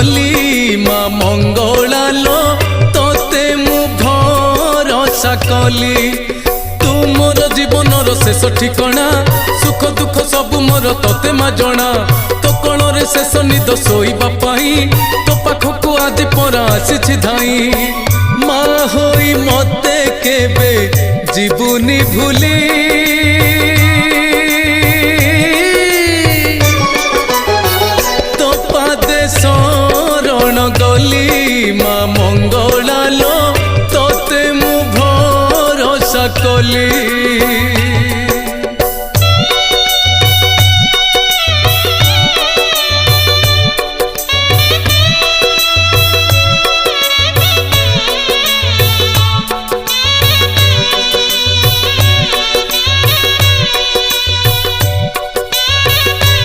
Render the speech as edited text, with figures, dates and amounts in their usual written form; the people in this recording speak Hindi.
गली माँ मंगलालो तोते मु भरोसा कली तू मोर जीवनर शेष ठिकणा सुख दुख सब मोर तोते मा जना तो कण रे शेष निद शोइबा पाई तो पाखकु आज परा आसी धाई माँ होई मते केबे जीवनी भूली तो पादे शरण गली माँ मंगलालो तोते मु भरोसा कली।